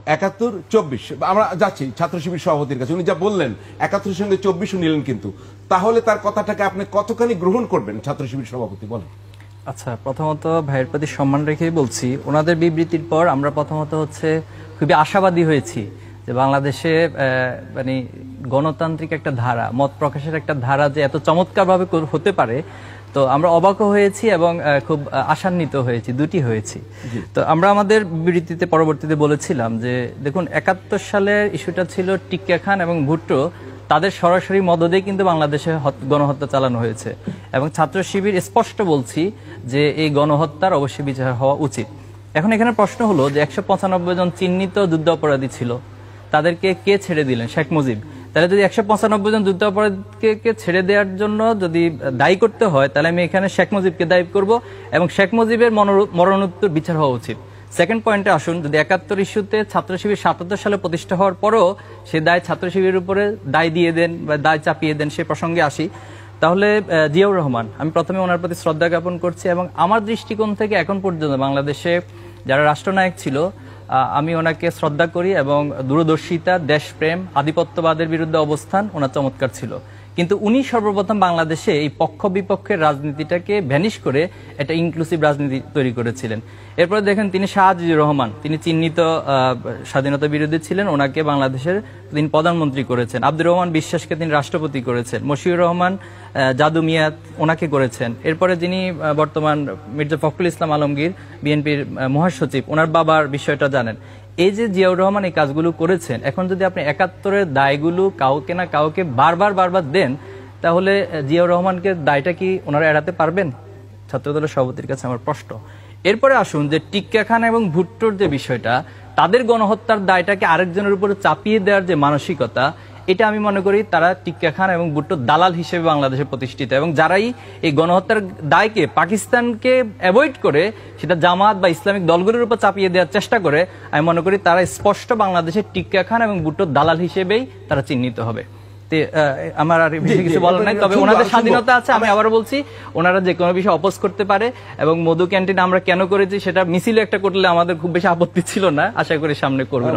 71, 24 আমরা যাচ্ছি ছাত্র শিবির সভাপতির কাছে। উনি যা বললেন 71-এর সঙ্গে 24 নিলেন, কিন্তু তাহলে তার কথাটাকে আপনি কতখানি গ্রহণ করবেন ছাত্র শিবির সভাপতি বলেন? আচ্ছা, প্রথমত ভাইয়ের প্রতি সম্মান রেখেই বলছি, ওনাদের বিবৃতির পর আমরা প্রথমত খুবই আশাবাদী হয়েছি যে বাংলাদেশে মানে গণতান্ত্রিক একটা ধারা, মত প্রকাশের একটা ধারা যে এত চমৎকারভাবে হতে পারে, তো আমরা অবাকও হয়েছি এবং খুব আশান্বিত হয়েছি, দুটি হয়েছি। তো আমরা আমাদের বিবৃতিতে পরবর্তীতে বলেছিলাম যে দেখুন, 71 সালের ইস্যুটা ছিল টিক্কা খান এবং ভুট্টো, তাদের সরাসরি মদদে কিন্তু বাংলাদেশে গণহত্যা চালানো হয়েছে এবং ছাত্র শিবির স্পষ্ট বলছি যে এই গণহত্যার অবশ্যই বিচার হওয়া উচিত। এখন এখানে প্রশ্ন হলো যে 195 জন চিহ্নিত যুদ্ধ অপরাধী ছিল, তাদেরকে কে ছেড়ে দিলেন? শেখ মুজিব। তাহলে যদি 195 জন যুদ্ধ অপরাধীকে ছেড়ে দেওয়ার জন্য যদি দায়ী করতে হয়, তাহলে আমি এখানে শেখ মুজিবকে দায়ী করব এবং শেখ মুজিবের মরণোত্তর বিচার হওয়া উচিত। সেকেন্ড পয়েন্টে আসুন, যদি 71 ইস্যুতে ছাত্র শিবির 77 সালে প্রতিষ্ঠা হওয়ার পরও সে দায় ছাত্র শিবিরের উপরে দায় দিয়ে দেন বা দায় চাপিয়ে দেন, সে প্রসঙ্গে আসি, তাহলে জিয়াউর রহমান, আমি প্রথমে ওনার প্রতি শ্রদ্ধা জ্ঞাপন করছি এবং আমার দৃষ্টিকোণ থেকে এখন পর্যন্ত বাংলাদেশে যারা রাষ্ট্রনায়ক ছিল আমি ওনাকে শ্রদ্ধা করি এবং দূরদর্শিতা, দেশপ্রেম, আধিপত্যবাদের বিরুদ্ধে অবস্থান ওনার চমৎকার ছিল। কিন্তু উনি সর্বপ্রথম বাংলাদেশে এই পক্ষ বিপক্ষের রাজনীতিটাকে ভ্যানিশ করে একটা ইনক্লুসিভ রাজনীতি তৈরি করেছিলেন। এরপরে দেখেন তিনি শাহ আজিজুর রহমান, তিনি চিহ্নিত স্বাধীনতা বিরোধী ছিলেন, ওনাকে বাংলাদেশের তিনি প্রধানমন্ত্রী করেছেন। আব্দুর রহমান বিশ্বাসকে তিনি রাষ্ট্রপতি করেছেন। মশিউর রহমান জাদু মিয়া ওনাকে করেছেন। এরপরে যিনি বর্তমান মির্জা ফখরুল ইসলাম আলমগীর, বিএনপির মহাসচিব, ওনার বাবার বিষয়টা জানেন। এই যে জিয়াউর রহমান এই কাজগুলো করেছেন, এখন যদি আপনি 71-এর দায়গুলো কাউকে না কাউকে বারবার দেন, তাহলে জিয়াউর রহমানকে দায়টা কি ওনারা এড়াতে পারবেন? ছাত্রদলের সভাপতির কাছে আমার প্রশ্ন। এরপরে আসুন যে টিক্কা খান এবং ভুট্টোর যে বিষয়টা, তাদের গণহত্যার দায়টাকে আরেকজনের উপরে চাপিয়ে দেওয়ার যে মানসিকতা, এটা আমি মনে করি তারা টিক্কা খান এবং ভুট্টো দালাল হিসেবে বাংলাদেশে প্রতিষ্ঠিত, এবং যারাই এই গণহত্যার দায়কে পাকিস্তানকে অ্যাভয়েড করে সেটা জামাত বা ইসলামিক দলগুলোর উপর চাপিয়ে দেওয়ার চেষ্টা করে, আমি মনে করি তারা স্পষ্ট বাংলাদেশের টিক্কা খান এবং ভুট্টো দালাল হিসেবেই তারা চিহ্নিত হবে। আমার আর বেশি কিছু বলার নাই, তবে ওনাদের স্বাধীনতা আছে। আমি আবারও বলছি, ওনারা যে কোনো বিষয় অপোজ করতে পারে এবং মধু ক্যান্টিন আমরা কেন করেছি সেটা মিছিলে একটা করলে আমাদের খুব বেশি আপত্তি ছিল না, আশা করি সামনে করবেন।